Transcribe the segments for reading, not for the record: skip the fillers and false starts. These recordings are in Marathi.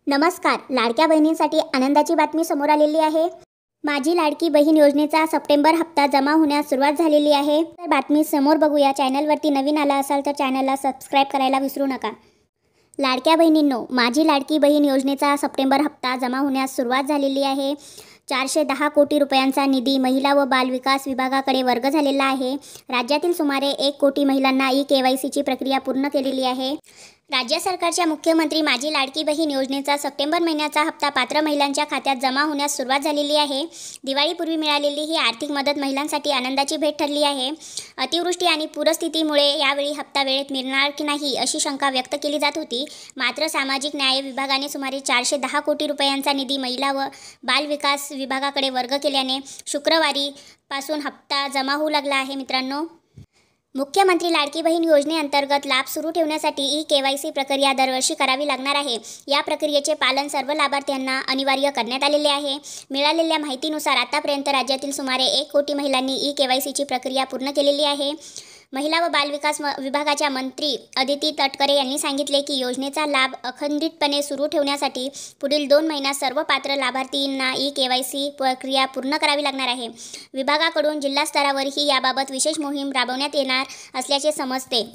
नमस्कार. लाडक्या बहिणींसाठी आनंदाची बातमी समोर आलेली आहे. माझी लाडकी बहीण योजनेचा सप्टेंबर हप्ता जमा होण्यास सुरुवात झालेली आहे. तर बातमी समोर बघूया. चॅनलवरती नवीन आला असाल तर चॅनलला सबस्क्राईब करायला विसरू नका. लाडक्या बहिणींनो, माझी लाडकी बहीण योजनेचा सप्टेंबर हप्ता जमा होण्यास सुरुवात झालेली आहे. 410 कोटी रुपयांचा निधी महिला व बाल विकास विभागाकडे वर्ग झालेला आहे. राज्यातील सुमारे 1 कोटी महिलांना ई-केवायसीची प्रक्रिया पूर्ण केलेली आहे. राज्य सरकारच्या मुख्यमंत्री माझी लाडकी बहीण योजनेचा सप्टेंबर महिन्याचा हप्ता पात्र महिलांच्या खात्यात जमा होण्यास सुरुवात झालेली आहे. दिवाळीपूर्वी मिळालेली ही आर्थिक मदत महिलांसाठी आनंदाची भेट ठरली आहे. अतिवृष्टी आणि पूरस्थितीमुळे यावेळी हप्ता वेळेत मिळणार की नाही अशी शंका व्यक्त केली जात होती. मात्र सामाजिक न्याय विभागाने सुमारे 410 कोटी रुपयांचा निधी महिला व बाल विकास विभागाकडे वर्ग केल्याने शुक्रवारी पासून हप्ता जमा होऊ लागला आहे. मित्रांनो, मुख्यमंत्री लाडकी बहीण योजनेअंतर्गत लाभ सुरू ठेवण्यासाठी ई-केवायसी प्रक्रिया दरवर्षी करावी लागणार आहे. या प्रक्रियेचे पालन सर्व लाभार्थ्यांना अनिवार्य करण्यात आलेले आहे. मिळालेल्या माहितीनुसार आतापर्यंत राज्यातील सुमारे 1 कोटी महिलांनी ई-केवायसीची प्रक्रिया पूर्ण केलेली आहे. महिला व बालविकास विभागाच्या मंत्री अदिती तटकरे यांनी सांगितले की योजनेचा लाभ अखंडितपणे सुरू ठेवण्यासाठी पुढील 2 महिन्यात सर्व पात्र लाभार्थींना ई-केवायसी प्रक्रिया पूर्ण करावी लागणार आहे. विभागाकडून जिल्हा स्तरावरही याबाबत विशेष मोहीम राबवण्यात येणार असल्याचे समजते.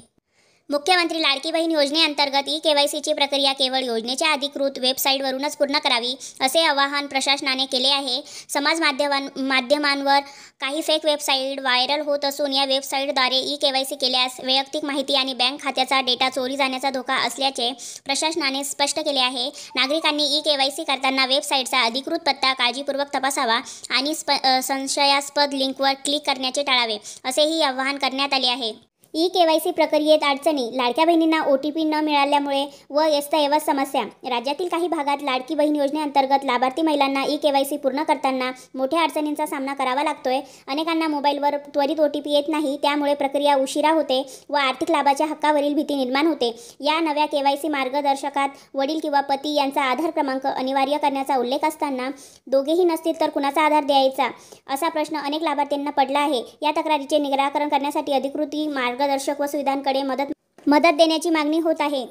मुख्यमंत्री लाडकी बहीण योजनेअंतर्गत ई-केवायसीची प्रक्रिया केवळ योजनेच्या अधिकृत वेबसाईटवरूनच पूर्ण करावी, असे आवाहन प्रशासनाने केले आहे. समाज माध्यमांवर काही फेक वेबसाईट व्हायरल होत असून या वेबसाईटद्वारे ई-केवायसी केल्यास वैयक्तिक माहिती आणि बँक खात्याचा डेटा चोरी जाण्याचा धोका असल्याचे प्रशासनाने स्पष्ट केले आहे. नागरिकांनी ई-केवायसी करताना वेबसाईटचा अधिकृत पत्ता काळजीपूर्वक तपासावा आणि संशयास्पद लिंकवर क्लिक करण्याचे टाळावे, असेही आवाहन करण्यात आले आहे. ई-केवायसी प्रक्रियेत अडचणी. लाडक्या बहिणींना OTP न मिळाल्यामुळे व दस्तऐवज समस्या. राज्यातील काही भागात लाडकी बहीण योजनेअंतर्गत लाभार्थी महिलांना ई-केवायसी पूर्ण करताना मोठ्या अडचणींचा सामना करावा लागतोय. अनेकांना मोबाईलवर त्वरित OTP येत नाही, त्यामुळे प्रक्रिया उशिरा होते व आर्थिक लाभाच्या हक्कावरील भीती निर्माण होते. या नव्या केवायसी मार्गदर्शकात वडील किंवा पती यांचा आधार क्रमांक अनिवार्य करण्याचा उल्लेख असताना दोघेही नसतील तर कुणाचा आधार द्यायचा, असा प्रश्न अनेक लाभार्थ्यांना पडला आहे. या तक्रारीचे निराकरण करण्यासाठी अधिकृत मार्गदर्शक व सुविधांकडे मदत देण्याची मागणी होत आहे.